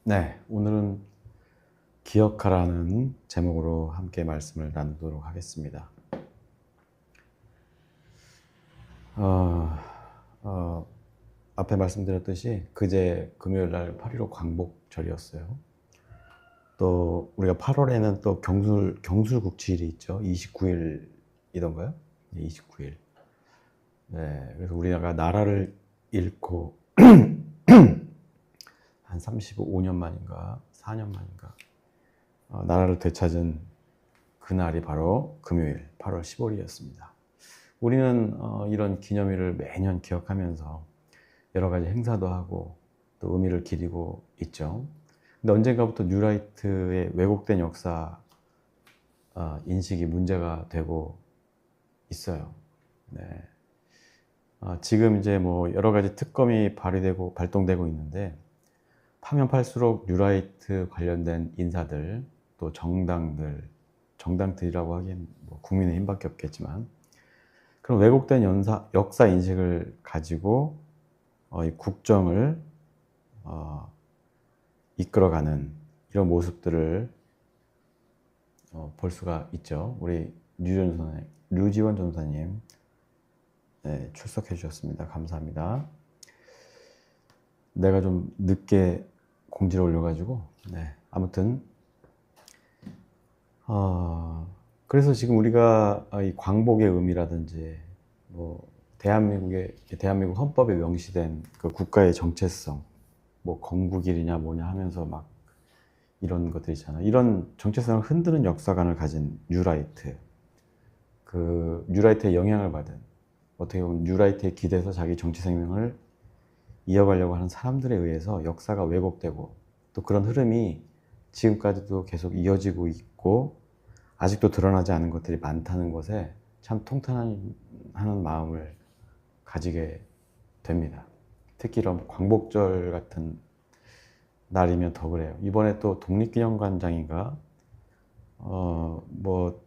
네, 오늘은 기억하라는 제목으로 함께 말씀을 나누도록 하겠습니다. 어, 어, 앞에 말씀드렸듯이 그제 금요일 날 8.15 광복절이었어요. 또 우리가 8월에는 또 경술국치일이 있죠. 29일이던가요? 네, 29일. 네, 그래서 우리나라가 나라를 잃고 한 35년 만인가 4년 만인가 나라를 되찾은 그날이 바로 금요일 8월 15일이었습니다. 우리는 이런 기념일을 매년 기억하면서 여러 가지 행사도 하고 또 의미를 기리고 있죠. 근데 언젠가부터 뉴라이트의 왜곡된 역사 인식이 문제가 되고 있어요. 네. 지금 이제 뭐 여러 가지 특검이 발동되고 있는데 파면 팔수록 뉴라이트 관련된 인사들 또 정당들이라고 하기엔 뭐 국민의힘밖에 없겠지만 그런 왜곡된 역사 인식을 가지고 이 국정을 이끌어가는 이런 모습들을 볼 수가 있죠. 우리 류지원 전사님 네, 출석해 주셨습니다. 감사합니다. 내가 좀 늦게 공지를 올려가지고 네, 아무튼 그래서 지금 우리가 이 광복의 의미라든지 뭐 대한민국 헌법에 명시된 그 국가의 정체성, 뭐 건국일이냐 뭐냐 하면서 막 이런 것들 있잖아요. 이런 정체성을 흔드는 역사관을 가진 뉴라이트, 그 뉴라이트의 영향을 받은 어떻게 보면 뉴라이트에 기대서 자기 정치 생명을 이어가려고 하는 사람들에 의해서 역사가 왜곡되고 또 그런 흐름이 지금까지도 계속 이어지고 있고 아직도 드러나지 않은 것들이 많다는 것에 참 통탄하는 마음을 가지게 됩니다. 특히 이런 광복절 같은 날이면 더 그래요. 이번에 또 독립기념관장인가 뭐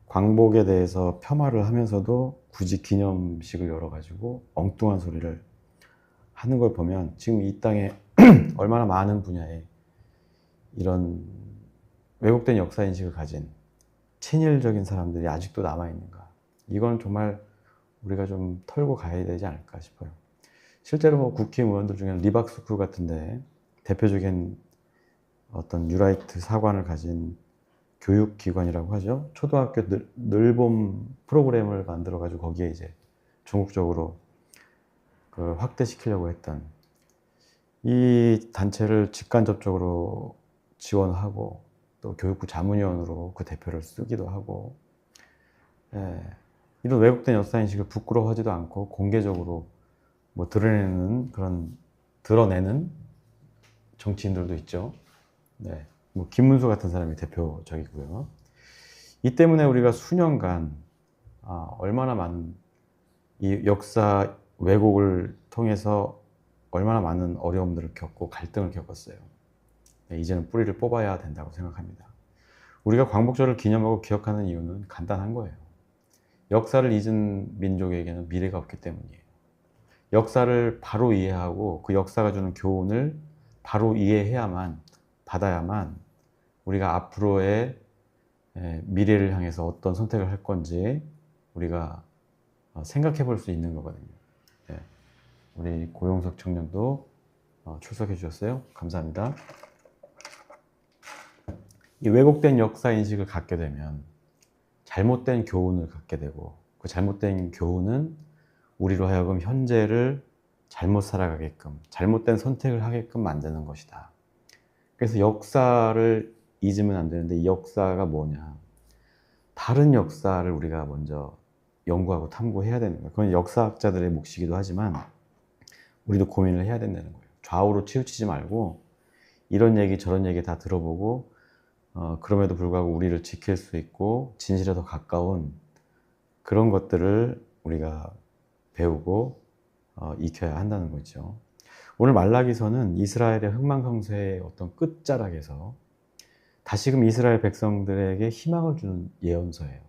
광복에 대해서 폄하를 하면서도 굳이 기념식을 열어가지고 엉뚱한 소리를 하는 걸 보면 지금 이 땅에 얼마나 많은 분야에 이런 왜곡된 역사인식을 가진 친일적인 사람들이 아직도 남아있는가. 이건 정말 우리가 좀 털고 가야 되지 않을까 싶어요. 실제로 뭐 국회의원들 중에는 리박스쿨 같은데 대표적인 어떤 뉴라이트 사관을 가진 교육기관이라고 하죠. 초등학교 늘봄 프로그램을 만들어가지고 거기에 이제 전국적으로 그 확대시키려고 했던 이 단체를 직간접적으로 지원하고 또 교육부 자문위원으로 그 대표를 쓰기도 하고 이런 왜곡된 역사인식을 부끄러워하지도 않고 공개적으로 뭐 드러내는 정치인들도 있죠. 네. 뭐 김문수 같은 사람이 대표적이고요. 이 때문에 우리가 수년간 얼마나 많은 이 역사 왜곡을 통해서 얼마나 많은 어려움들을 겪고 갈등을 겪었어요. 네, 이제는 뿌리를 뽑아야 된다고 생각합니다. 우리가 광복절을 기념하고 기억하는 이유는 간단한 거예요. 역사를 잊은 민족에게는 미래가 없기 때문이에요. 역사를 바로 이해하고 그 역사가 주는 교훈을 바로 받아야만 우리가 앞으로의 미래를 향해서 어떤 선택을 할 건지 우리가 생각해 볼 수 있는 거거든요. 네. 우리 고용석 청년도 출석해 주셨어요. 감사합니다. 이 왜곡된 역사 인식을 갖게 되면 잘못된 교훈을 갖게 되고 그 잘못된 교훈은 우리로 하여금 현재를 잘못 살아가게끔 잘못된 선택을 하게끔 만드는 것이다. 그래서 역사를 잊으면 안 되는데 이 역사가 뭐냐. 다른 역사를 우리가 먼저 연구하고 탐구해야 되는 거예요. 그건 역사학자들의 몫이기도 하지만 우리도 고민을 해야 된다는 거예요. 좌우로 치우치지 말고 이런 얘기 저런 얘기 다 들어보고 그럼에도 불구하고 우리를 지킬 수 있고 진실에 더 가까운 그런 것들을 우리가 배우고 익혀야 한다는 거죠. 오늘 말라기서는 이스라엘의 흥망성쇠의 어떤 끝자락에서 다시금 이스라엘 백성들에게 희망을 주는 예언서예요.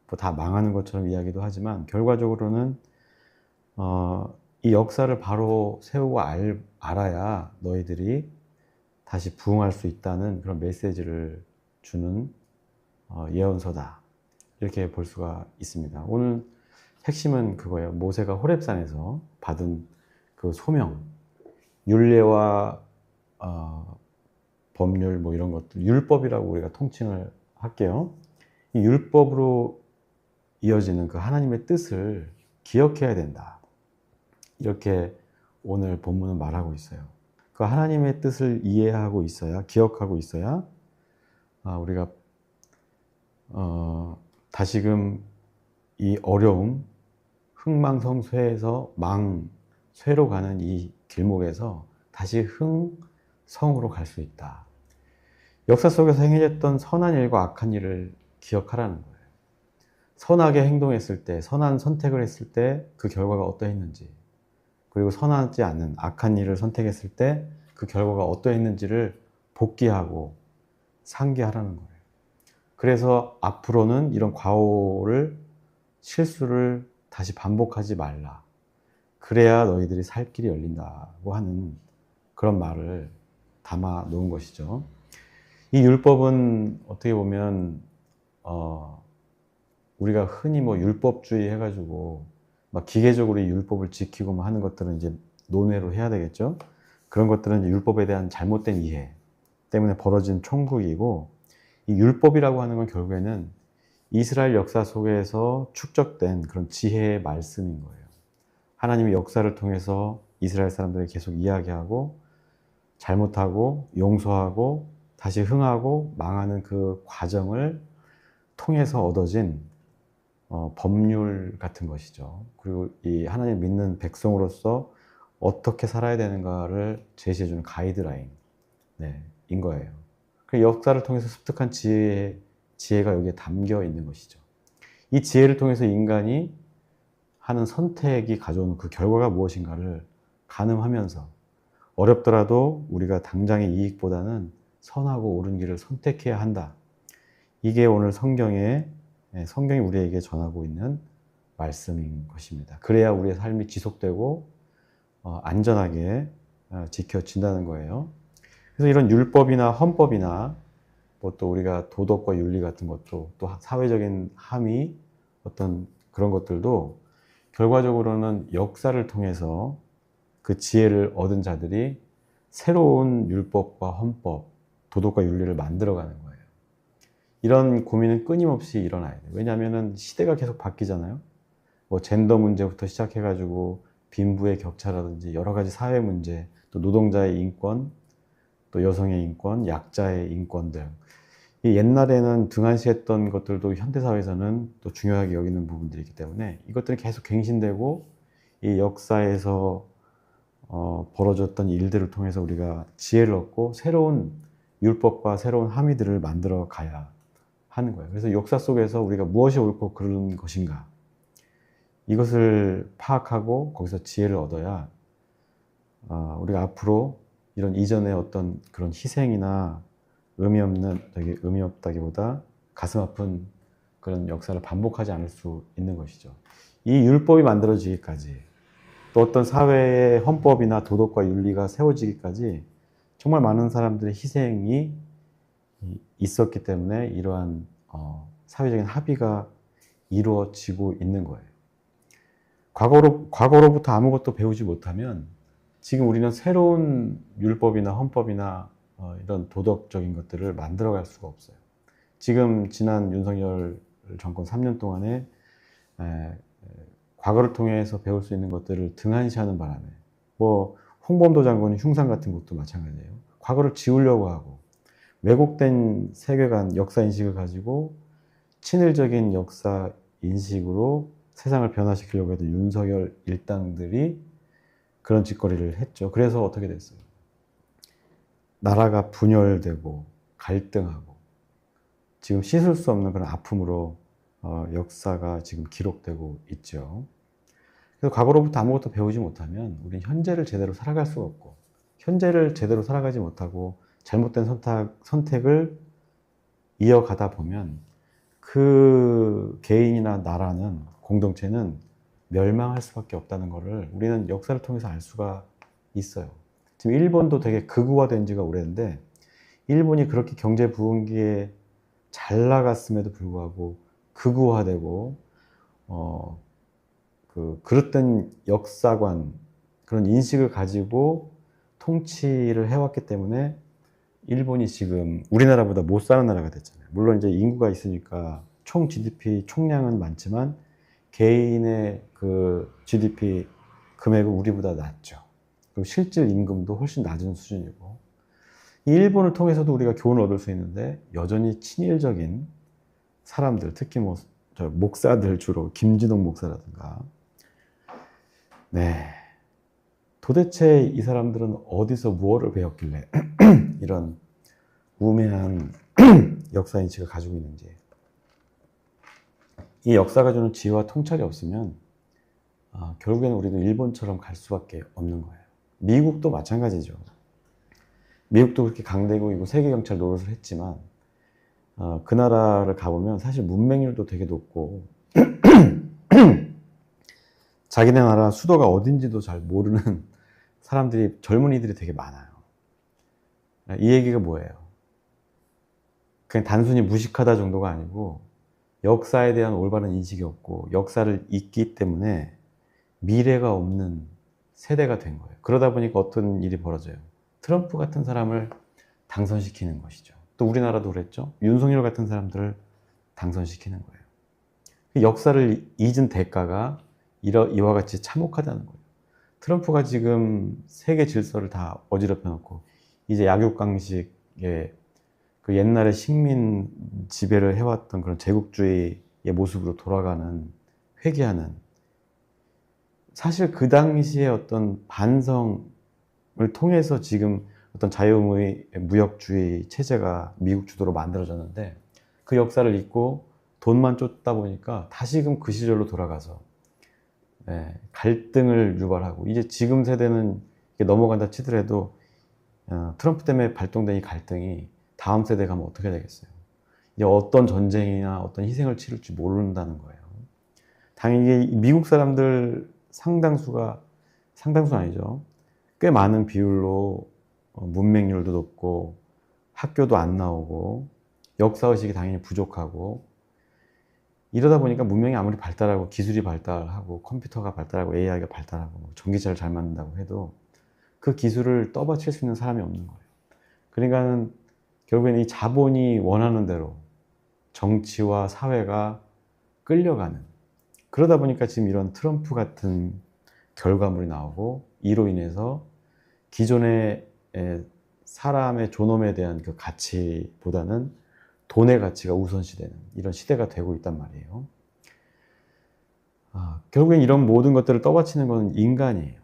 뭐 다 망하는 것처럼 이야기도 하지만 결과적으로는 이 역사를 바로 세우고 알아야 너희들이 다시 부흥할 수 있다는 그런 메시지를 주는 예언서다. 이렇게 볼 수가 있습니다. 오늘 핵심은 그거예요. 모세가 호렙산에서 받은 그 소명, 율례와 법률 뭐 이런 것들, 율법이라고 우리가 통칭을 할게요. 이 율법으로 이어지는 그 하나님의 뜻을 기억해야 된다. 이렇게 오늘 본문은 말하고 있어요. 그 하나님의 뜻을 이해하고 있어야, 기억하고 있어야 우리가 다시금 이 어려움, 흥망성쇠에서 망쇠로 가는 이 길목에서 다시 흥성으로 갈 수 있다. 역사 속에서 행해졌던 선한 일과 악한 일을 기억하라는 거예요. 선하게 행동했을 때, 선한 선택을 했을 때 그 결과가 어떠했는지, 그리고 선하지 않은 악한 일을 선택했을 때 그 결과가 어떠했는지를 복기하고 상기하라는 거예요. 그래서 앞으로는 이런 과오를, 실수를 다시 반복하지 말라. 그래야 너희들이 살 길이 열린다고 하는 그런 말을 담아 놓은 것이죠. 이 율법은 어떻게 보면 우리가 흔히 뭐 율법주의 해가지고 막 기계적으로 이 율법을 지키고 뭐 하는 것들은 이제 논외로 해야 되겠죠. 그런 것들은 이제 율법에 대한 잘못된 이해 때문에 벌어진 총극이고, 이 율법이라고 하는 건 결국에는 이스라엘 역사 속에서 축적된 그런 지혜의 말씀인 거예요. 하나님의 역사를 통해서 이스라엘 사람들에게 계속 이야기하고 잘못하고 용서하고 다시 흥하고 망하는 그 과정을 통해서 얻어진 법률 같은 것이죠. 그리고 이 하나님 믿는 백성으로서 어떻게 살아야 되는가를 제시해주는 가이드라인, 인 거예요. 그 역사를 통해서 습득한 지혜가 여기에 담겨 있는 것이죠. 이 지혜를 통해서 인간이 하는 선택이 가져오는 그 결과가 무엇인가를 가늠하면서 어렵더라도 우리가 당장의 이익보다는 선하고 옳은 길을 선택해야 한다. 이게 오늘 성경이 우리에게 전하고 있는 말씀인 것입니다. 그래야 우리의 삶이 지속되고 안전하게 지켜진다는 거예요. 그래서 이런 율법이나 헌법이나 뭐 또 우리가 도덕과 윤리 같은 것도, 또 사회적인 함의, 어떤 그런 것들도 결과적으로는 역사를 통해서 그 지혜를 얻은 자들이 새로운 율법과 헌법, 도덕과 윤리를 만들어가는 거예요. 이런 고민은 끊임없이 일어나야 돼요. 왜냐하면 시대가 계속 바뀌잖아요. 뭐 젠더 문제부터 시작해가지고 빈부의 격차라든지 여러 가지 사회 문제, 또 노동자의 인권, 또 여성의 인권, 약자의 인권 등. 옛날에는 등한시했던 것들도 현대사회에서는 또 중요하게 여기는 부분들이 있기 때문에 이것들이 계속 갱신되고, 이 역사에서 벌어졌던 일들을 통해서 우리가 지혜를 얻고 새로운 율법과 새로운 함의들을 만들어 가야 하는 거예요. 그래서 역사 속에서 우리가 무엇이 옳고 그른 것인가, 이것을 파악하고 거기서 지혜를 얻어야 우리가 앞으로 이런 이전의 어떤 그런 희생이나 의미 없다기보다 가슴 아픈 그런 역사를 반복하지 않을 수 있는 것이죠. 이 율법이 만들어지기까지, 또 어떤 사회의 헌법이나 도덕과 윤리가 세워지기까지 정말 많은 사람들의 희생이 있었기 때문에 이러한 사회적인 합의가 이루어지고 있는 거예요. 과거로부터 아무것도 배우지 못하면 지금 우리는 새로운 율법이나 헌법이나 이런 도덕적인 것들을 만들어갈 수가 없어요. 지금 지난 윤석열 정권 3년 동안에 과거를 통해서 배울 수 있는 것들을 등한시하는 바람에, 뭐 홍범도 장군의 흉상 같은 것도 마찬가지예요. 과거를 지우려고 하고 왜곡된 세계관, 역사 인식을 가지고 친일적인 역사 인식으로 세상을 변화시키려고 했던 윤석열 일당들이 그런 짓거리를 했죠. 그래서 어떻게 됐어요? 나라가 분열되고 갈등하고 지금 씻을 수 없는 그런 아픔으로 역사가 지금 기록되고 있죠. 그래서 과거로부터 아무것도 배우지 못하면 우리는 현재를 제대로 살아갈 수가 없고, 현재를 제대로 살아가지 못하고 잘못된 선택을 이어가다 보면 그 개인이나 나라는, 공동체는 멸망할 수밖에 없다는 것을 우리는 역사를 통해서 알 수가 있어요. 지금 일본도 되게 극우화된 지가 오래인데 일본이 그렇게 경제 부흥기에 잘 나갔음에도 불구하고 극우화되고 그릇된 역사관 그런 인식을 가지고 통치를 해왔기 때문에 일본이 지금 우리나라보다 못 사는 나라가 됐잖아요. 물론 이제 인구가 있으니까 총 GDP 총량은 많지만 개인의 그 GDP 금액은 우리보다 낮죠. 그리고 실질 임금도 훨씬 낮은 수준이고 이 일본을 통해서도 우리가 교훈을 얻을 수 있는데 여전히 친일적인 사람들, 특히 뭐 저 목사들 주로 김진동 목사라든가 네. 도대체 이 사람들은 어디서 무엇을 배웠길래 이런 우매한 역사인식을 가지고 있는지. 이 역사가 주는 지혜와 통찰이 없으면 결국에는 우리도 일본처럼 갈 수밖에 없는 거예요. 미국도 마찬가지죠. 미국도 그렇게 강대국이고 세계경찰 노릇을 했지만 그 나라를 가보면 사실 문맹률도 되게 높고 자기네 나라 수도가 어딘지도 잘 모르는 사람들이, 젊은이들이 되게 많아요. 이 얘기가 뭐예요? 그냥 단순히 무식하다 정도가 아니고 역사에 대한 올바른 인식이 없고 역사를 잊기 때문에 미래가 없는 세대가 된 거예요. 그러다 보니까 어떤 일이 벌어져요? 트럼프 같은 사람을 당선시키는 것이죠. 또 우리나라도 그랬죠. 윤석열 같은 사람들을 당선시키는 거예요. 역사를 잊은 대가가 이와 같이 참혹하다는 거예요. 트럼프가 지금 세계 질서를 다 어지럽혀 놓고 이제 약육강식의 그 옛날에 식민 지배를 해왔던 그런 제국주의의 모습으로 돌아가는, 회귀하는, 사실 그 당시에 어떤 반성을 통해서 지금 어떤 자유무역주의 체제가 미국 주도로 만들어졌는데 그 역사를 잊고 돈만 쫓다 보니까 다시금 그 시절로 돌아가서 갈등을 유발하고, 이제 지금 세대는 넘어간다 치더라도 트럼프 때문에 발동된 이 갈등이 다음 세대 가면 어떻게 되겠어요? 이제 어떤 전쟁이나 어떤 희생을 치를지 모른다는 거예요. 당연히 미국 사람들 상당수는 아니죠. 꽤 많은 비율로 문맹률도 높고 학교도 안 나오고 역사의식이 당연히 부족하고, 이러다 보니까 문명이 아무리 발달하고 기술이 발달하고 컴퓨터가 발달하고 AI가 발달하고 전기차를 잘 만든다고 해도 그 기술을 떠받칠 수 있는 사람이 없는 거예요. 그러니까는 결국에는 이 자본이 원하는 대로 정치와 사회가 끌려가는, 그러다 보니까 지금 이런 트럼프 같은 결과물이 나오고, 이로 인해서 기존의 사람의 존엄에 대한 그 가치보다는 돈의 가치가 우선시되는 이런 시대가 되고 있단 말이에요. 결국엔 이런 모든 것들을 떠받치는 것은 인간이에요.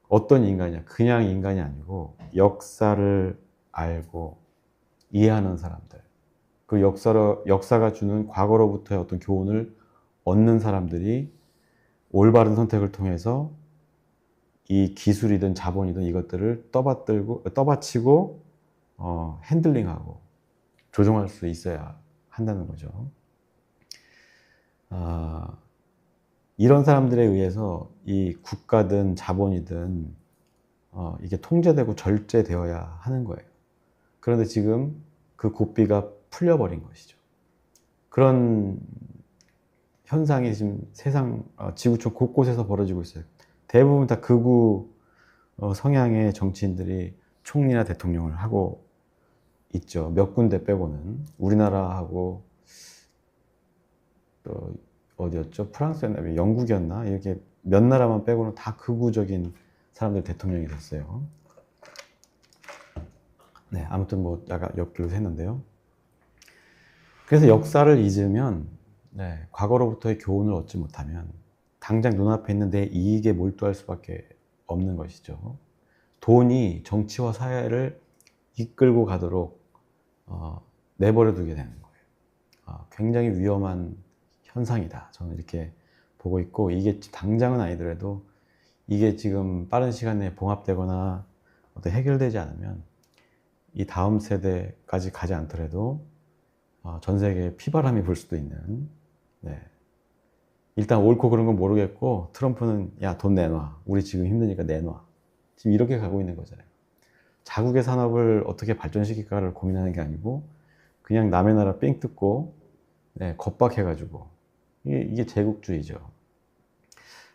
어떤 인간이냐? 그냥 인간이 아니고 역사를 알고 이해하는 사람들, 그 역사가 주는 과거로부터의 어떤 교훈을 얻는 사람들이 올바른 선택을 통해서 이 기술이든 자본이든 이것들을 떠받치고 핸들링하고 조종할 수 있어야 한다는 거죠. 이런 사람들에 의해서 이 국가든 자본이든 이게 통제되고 절제되어야 하는 거예요. 그런데 지금 그 고삐가 풀려버린 것이죠. 그런 현상이 지금 지구촌 곳곳에서 벌어지고 있어요. 대부분 다 극우 성향의 정치인들이 총리나 대통령을 하고 있죠. 몇 군데 빼고는. 우리나라하고 또 어디였죠? 프랑스였나? 영국이었나? 이렇게 몇 나라만 빼고는 다 극우적인 사람들 대통령이 됐어요. 네, 아무튼 뭐 약간 엮기로 했는데요. 그래서 역사를 잊으면, 과거로부터의 교훈을 얻지 못하면 당장 눈앞에 있는 내 이익에 몰두할 수밖에 없는 것이죠. 돈이 정치와 사회를 이끌고 가도록 내버려 두게 되는 거예요. 굉장히 위험한 현상이다. 저는 이렇게 보고 있고, 이게 당장은 아니더라도 이게 지금 빠른 시간 내에 봉합되거나 어떻게 해결되지 않으면 이 다음 세대까지 가지 않더라도 전 세계에 피바람이 불 수도 있는, 일단 옳고 그런 건 모르겠고 트럼프는 야, 돈 내놔. 우리 지금 힘드니까 내놔. 지금 이렇게 가고 있는 거잖아요. 자국의 산업을 어떻게 발전시킬까를 고민하는 게 아니고 그냥 남의 나라 삥 뜯고 겁박해가지고 이게 제국주의죠.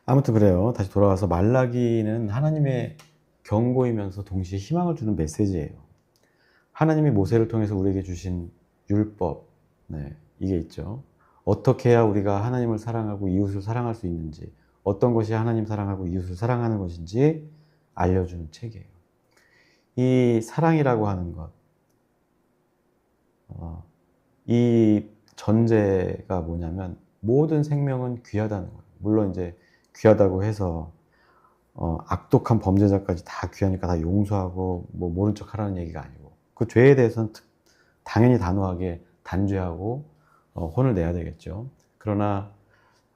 아무튼 그래요. 다시 돌아와서 말라기는 하나님의 경고이면서 동시에 희망을 주는 메시지예요. 하나님이 모세를 통해서 우리에게 주신 율법, 이게 있죠. 어떻게 해야 우리가 하나님을 사랑하고 이웃을 사랑할 수 있는지, 어떤 것이 하나님 사랑하고 이웃을 사랑하는 것인지 알려주는 책이에요. 이 사랑이라고 하는 것, 이 전제가 뭐냐면 모든 생명은 귀하다는 거예요. 물론 이제 귀하다고 해서 악독한 범죄자까지 다 귀하니까 다 용서하고 뭐 모른 척 하라는 얘기가 아니고 그 죄에 대해서는 당연히 단호하게 단죄하고 혼을 내야 되겠죠. 그러나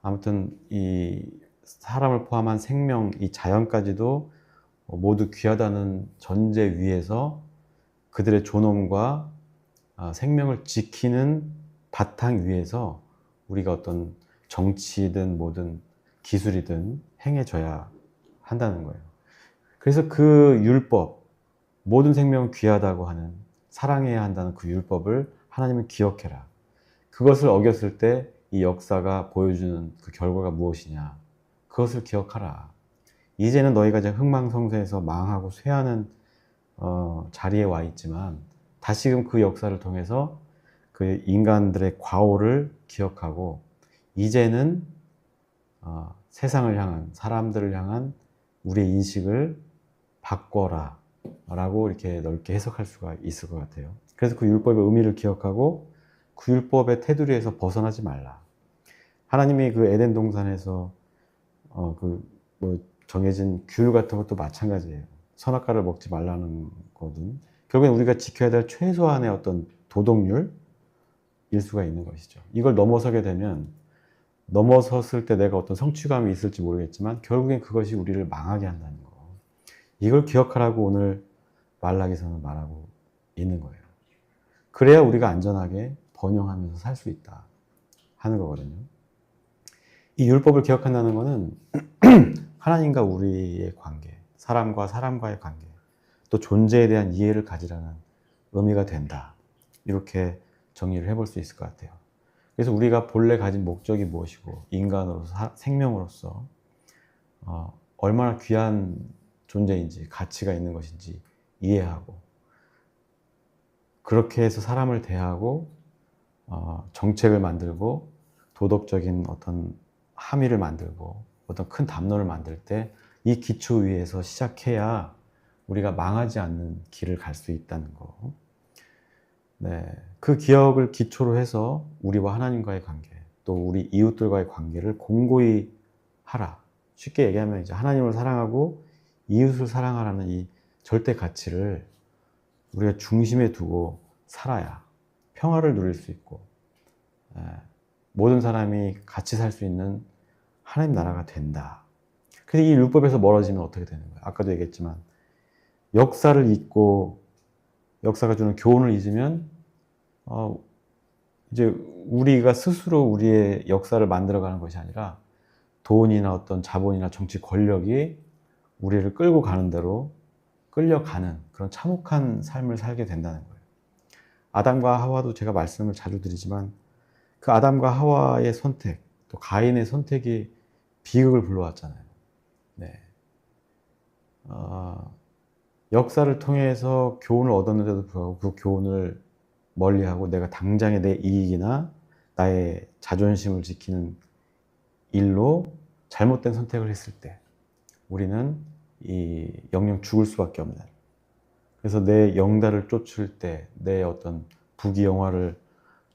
아무튼 이 사람을 포함한 생명, 이 자연까지도 모두 귀하다는 전제 위에서 그들의 존엄과 생명을 지키는 바탕 위에서 우리가 어떤 정치든 뭐든 기술이든 행해져야 한다는 거예요. 그래서 그 율법, 모든 생명은 귀하다고 하는 사랑해야 한다는 그 율법을 하나님은 기억해라. 그것을 어겼을 때 이 역사가 보여주는 그 결과가 무엇이냐. 그것을 기억하라. 이제는 너희가 이제 흥망성쇠해서 망하고 쇠하는 자리에 와 있지만 다시금 그 역사를 통해서 그 인간들의 과오를 기억하고 이제는 세상을 향한, 사람들을 향한 우리의 인식을 바꿔라 라고 이렇게 넓게 해석할 수가 있을 것 같아요. 그래서 그 율법의 의미를 기억하고 그 율법의 테두리에서 벗어나지 말라. 하나님이 그 에덴 동산에서 뭐 정해진 규율 같은 것도 마찬가지예요. 선악과를 먹지 말라는 거든 결국엔 우리가 지켜야 될 최소한의 어떤 도덕률일 수가 있는 것이죠. 이걸 넘어서게 되면 넘어섰을 때 내가 어떤 성취감이 있을지 모르겠지만 결국엔 그것이 우리를 망하게 한다는 거. 이걸 기억하라고 오늘 말라기서는 말하고 있는 거예요. 그래야 우리가 안전하게 번영하면서 살 수 있다 하는 거거든요. 이 율법을 기억한다는 것은 하나님과 우리의 관계, 사람과 사람과의 관계, 또 존재에 대한 이해를 가지라는 의미가 된다. 이렇게 정리를 해볼 수 있을 것 같아요. 그래서 우리가 본래 가진 목적이 무엇이고 인간으로서, 생명으로서 얼마나 귀한 존재인지, 가치가 있는 것인지 이해하고 그렇게 해서 사람을 대하고 정책을 만들고 도덕적인 어떤 함의를 만들고 어떤 큰 담론을 만들 때 이 기초 위에서 시작해야 우리가 망하지 않는 길을 갈 수 있다는 거. 그 기억을 기초로 해서 우리와 하나님과의 관계, 또 우리 이웃들과의 관계를 공고히 하라. 쉽게 얘기하면 이제 하나님을 사랑하고 이웃을 사랑하라는 이 절대 가치를 우리가 중심에 두고 살아야 평화를 누릴 수 있고 모든 사람이 같이 살 수 있는 하나님 나라가 된다. 근데 이 율법에서 멀어지면 어떻게 되는 거예요? 아까도 얘기했지만 역사를 잊고 역사가 주는 교훈을 잊으면 이제 우리가 스스로 우리의 역사를 만들어가는 것이 아니라 돈이나 어떤 자본이나 정치 권력이 우리를 끌고 가는 대로 끌려가는 그런 참혹한 삶을 살게 된다는 거예요. 아담과 하와도 제가 말씀을 자주 드리지만 그 아담과 하와의 선택, 또 가인의 선택이 비극을 불러왔잖아요. 역사를 통해서 교훈을 얻었는데도 불구하고 그 교훈을 멀리하고 내가 당장의 내 이익이나 나의 자존심을 지키는 일로 잘못된 선택을 했을 때 우리는 영영 죽을 수밖에 없는. 그래서 내 영달을 쫓을 때, 내 어떤 부귀영화를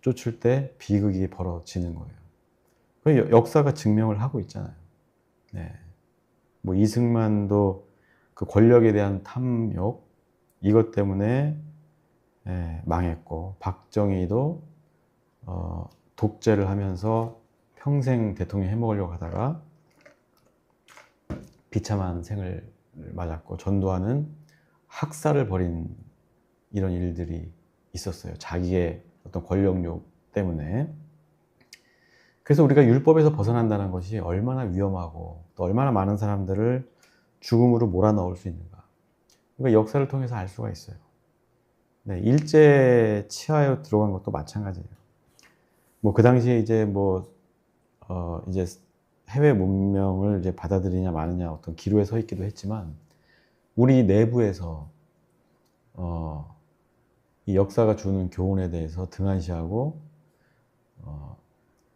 쫓을 때 비극이 벌어지는 거예요. 역사가 증명을 하고 있잖아요. 뭐 이승만도 그 권력에 대한 탐욕 이것 때문에 망했고 박정희도 독재를 하면서 평생 대통령 해먹으려고 하다가 비참한 생을 맞았고 전두환은 학살을 벌인 이런 일들이 있었어요. 자기의 어떤 권력욕 때문에. 그래서 우리가 율법에서 벗어난다는 것이 얼마나 위험하고 또 얼마나 많은 사람들을 죽음으로 몰아넣을 수 있는가. 그러니까 역사를 통해서 알 수가 있어요. 네, 일제 치하에 들어간 것도 마찬가지예요. 뭐 그 당시에 이제 이제 해외 문명을 이제 받아들이냐 마느냐 어떤 기로에 서 있기도 했지만 우리 내부에서 이 역사가 주는 교훈에 대해서 등한시하고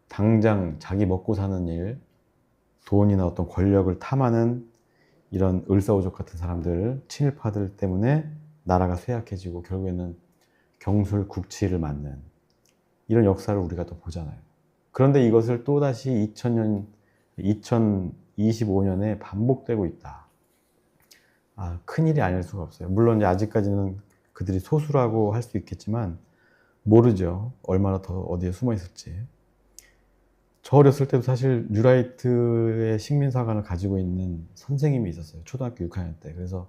당장 자기 먹고 사는 일, 돈이나 어떤 권력을 탐하는 이런 을사오적 같은 사람들, 친일파들 때문에 나라가 쇠약해지고 결국에는 경술국치를 맞는 이런 역사를 우리가 또 보잖아요. 그런데 이것을 또다시 2025년에 반복되고 있다. 큰일이 아닐 수가 없어요. 물론 이제 아직까지는 그들이 소수라고 할 수 있겠지만 모르죠. 얼마나 더 어디에 숨어 있을지. 저 어렸을 때도 사실 뉴라이트의 식민사관을 가지고 있는 선생님이 있었어요. 초등학교 6학년 때. 그래서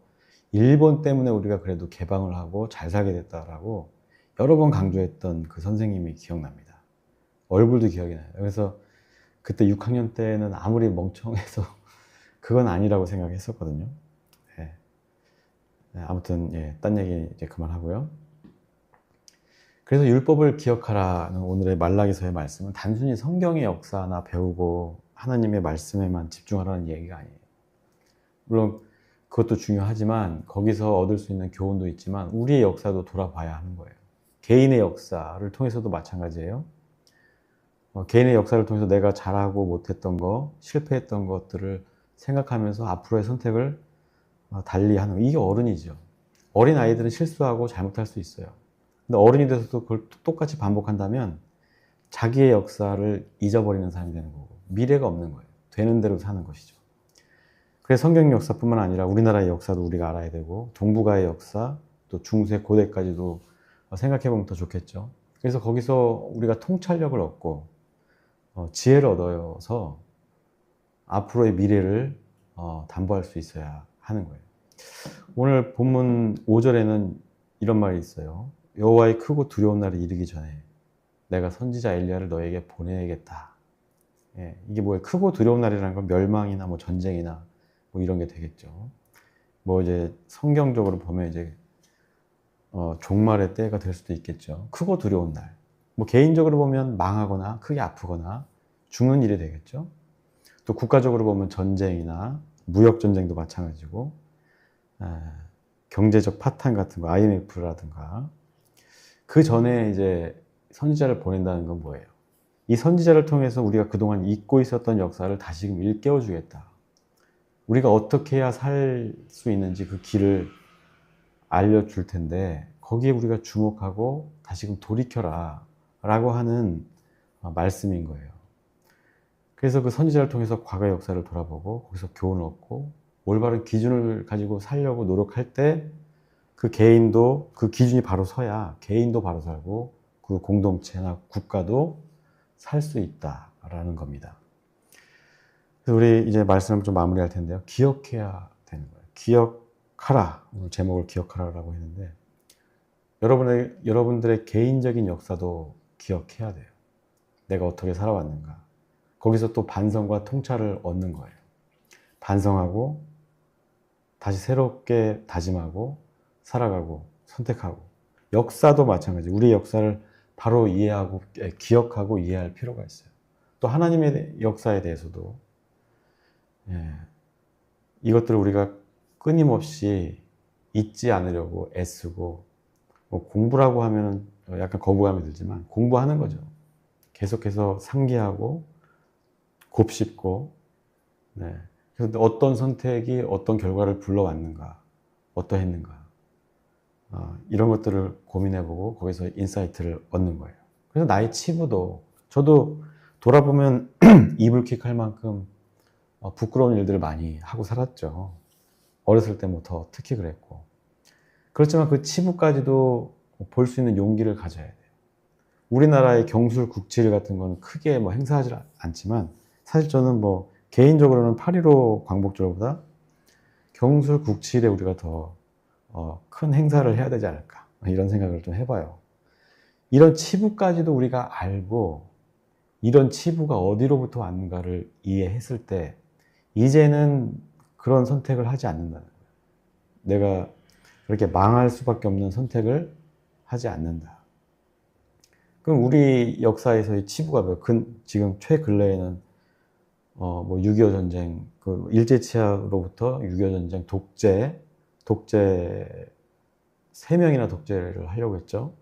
일본 때문에 우리가 그래도 개방을 하고 잘 살게 됐다라고 여러 번 강조했던 그 선생님이 기억납니다. 얼굴도 기억이 나요. 그래서 그때 6학년 때는 아무리 멍청해서 그건 아니라고 생각했었거든요. 네. 아무튼 딴 얘기 이제 그만하고요. 그래서 율법을 기억하라는 오늘의 말라기서의 말씀은 단순히 성경의 역사나 배우고 하나님의 말씀에만 집중하라는 얘기가 아니에요. 물론 그것도 중요하지만 거기서 얻을 수 있는 교훈도 있지만 우리의 역사도 돌아봐야 하는 거예요. 개인의 역사를 통해서도 마찬가지예요. 개인의 역사를 통해서 내가 잘하고 못했던 거, 실패했던 것들을 생각하면서 앞으로의 선택을 달리하는 거. 이게 어른이죠. 어린 아이들은 실수하고 잘못할 수 있어요. 근데 어른이 돼서도 그걸 똑같이 반복한다면 자기의 역사를 잊어버리는 사람이 되는 거고 미래가 없는 거예요. 되는 대로 사는 것이죠. 그래서 성경 역사뿐만 아니라 우리나라의 역사도 우리가 알아야 되고 동북아의 역사, 또 중세 고대까지도 생각해보면 더 좋겠죠. 그래서 거기서 우리가 통찰력을 얻고 지혜를 얻어서 앞으로의 미래를 담보할 수 있어야 하는 거예요. 오늘 본문 5절에는 이런 말이 있어요. 여호와의 크고 두려운 날이 이르기 전에 내가 선지자 엘리야를 너에게 보내야겠다. 이게 뭐예요? 크고 두려운 날이라는 건 멸망이나 뭐 전쟁이나 뭐 이런 게 되겠죠. 뭐 이제 성경적으로 보면 이제 종말의 때가 될 수도 있겠죠. 크고 두려운 날. 뭐 개인적으로 보면 망하거나 크게 아프거나 죽는 일이 되겠죠. 또 국가적으로 보면 전쟁이나 무역 전쟁도 마찬가지고 경제적 파탄 같은 거, IMF라든가. 그 전에 이제 선지자를 보낸다는 건 뭐예요? 이 선지자를 통해서 우리가 그동안 잊고 있었던 역사를 다시금 일깨워 주겠다. 우리가 어떻게 해야 살 수 있는지 그 길을 알려줄 텐데 거기에 우리가 주목하고 다시금 돌이켜라 라고 하는 말씀인 거예요. 그래서 그 선지자를 통해서 과거의 역사를 돌아보고 거기서 교훈을 얻고 올바른 기준을 가지고 살려고 노력할 때 그 개인도 그 기준이 바로 서야 개인도 바로 살고 그 공동체나 국가도 살 수 있다라는 겁니다. 그래서 우리 이제 말씀을 좀 마무리할 텐데요. 기억해야 되는 거예요. 기억하라. 오늘 제목을 기억하라라고 했는데 여러분들의 개인적인 역사도 기억해야 돼요. 내가 어떻게 살아왔는가. 거기서 또 반성과 통찰을 얻는 거예요. 반성하고 다시 새롭게 다짐하고 살아가고 선택하고 역사도 마찬가지. 우리의 역사를 바로 이해하고 기억하고 이해할 필요가 있어요. 또 하나님의 역사에 대해서도 이것들을 우리가 끊임없이 잊지 않으려고 애쓰고 뭐 공부라고 하면 약간 거부감이 들지만 공부하는 거죠. 계속해서 상기하고 곱씹고 그래서 어떤 선택이 어떤 결과를 불러왔는가 어떠했는가 이런 것들을 고민해보고 거기서 인사이트를 얻는 거예요. 그래서 나의 치부도 저도 돌아보면 이불킥 할 만큼 부끄러운 일들을 많이 하고 살았죠. 어렸을 때부터 특히 그랬고 그렇지만 그 치부까지도 볼 수 있는 용기를 가져야 돼요. 우리나라의 경술 국치를 같은 건 크게 뭐 행사하지 않지만 사실 저는 뭐 개인적으로는 8.15 광복절보다 경술 국치일에 우리가 더 큰 행사를 해야 되지 않을까 이런 생각을 좀 해봐요. 이런 치부까지도 우리가 알고 이런 치부가 어디로부터 왔는가를 이해했을 때 이제는 그런 선택을 하지 않는다는 거예요. 내가 그렇게 망할 수밖에 없는 선택을 하지 않는다. 그럼 우리 역사에서의 치부가 지금 최근래에는 뭐 6.25 전쟁, 그 일제치하로부터 6.25 전쟁, 독재 3명이나 독재를 하려고 했죠.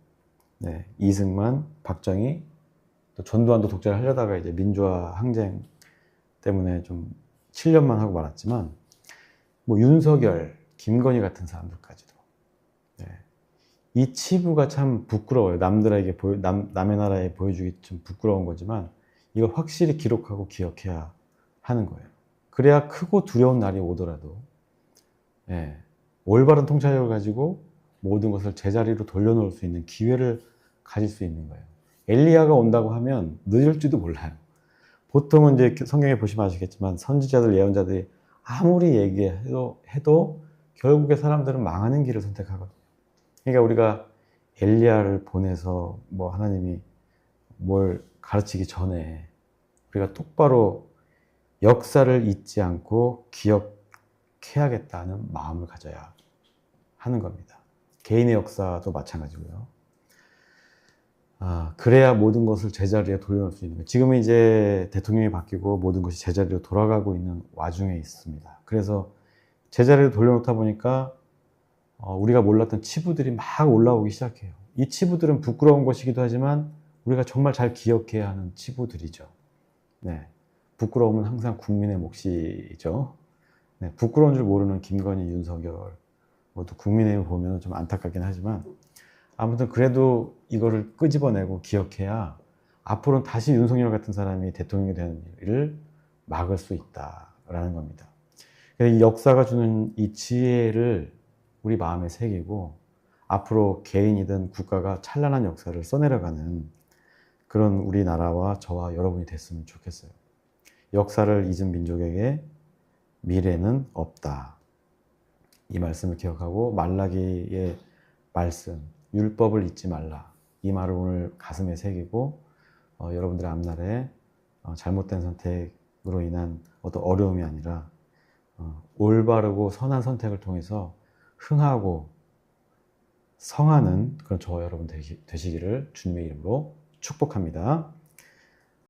네, 이승만, 박정희, 또 전두환도 독재를 하려다가 이제 민주화 항쟁 때문에 좀 7년만 하고 말았지만, 뭐 윤석열, 김건희 같은 사람들까지도. 네. 이 치부가 참 부끄러워요. 남의 나라에 보여주기 좀 부끄러운 거지만, 이걸 확실히 기록하고 기억해야 하는 거예요. 그래야 크고 두려운 날이 오더라도, 예, 올바른 통찰력을 가지고 모든 것을 제자리로 돌려놓을 수 있는 기회를 가질 수 있는 거예요. 엘리야가 온다고 하면 늦을지도 몰라요. 보통은 이제 성경에 보시면 아시겠지만 선지자들, 예언자들이 아무리 얘기해도 결국에 사람들은 망하는 길을 선택하거든요. 그러니까 우리가 엘리야를 보내서 뭐 하나님이 뭘 가르치기 전에 우리가 똑바로 역사를 잊지 않고 기억해야겠다는 마음을 가져야 하는 겁니다. 개인의 역사도 마찬가지고요. 그래야 모든 것을 제자리에 돌려놓을 수 있는 거예요. 지금은 이제 대통령이 바뀌고 모든 것이 제자리로 돌아가고 있는 와중에 있습니다. 그래서 제자리로 돌려놓다 보니까 우리가 몰랐던 치부들이 막 올라오기 시작해요. 이 치부들은 부끄러운 것이기도 하지만 우리가 정말 잘 기억해야 하는 치부들이죠. 네. 부끄러움은 항상 국민의 몫이죠. 네. 부끄러운 줄 모르는 김건희, 윤석열, 모두 국민의힘을 보면 좀 안타깝긴 하지만 아무튼 그래도 이거를 끄집어내고 기억해야 앞으로는 다시 윤석열 같은 사람이 대통령이 되는 일을 막을 수 있다라는 겁니다. 이 역사가 주는 이 지혜를 우리 마음에 새기고 앞으로 개인이든 국가가 찬란한 역사를 써내려가는 그런 우리나라와 저와 여러분이 됐으면 좋겠어요. 역사를 잊은 민족에게 미래는 없다. 이 말씀을 기억하고 말라기의 말씀, 율법을 잊지 말라. 이 말을 오늘 가슴에 새기고 여러분들의 앞날에 잘못된 선택으로 인한 어떤 어려움이 아니라 올바르고 선한 선택을 통해서 흥하고 성하는 그런 저와 여러분 되시기를 주님의 이름으로 축복합니다.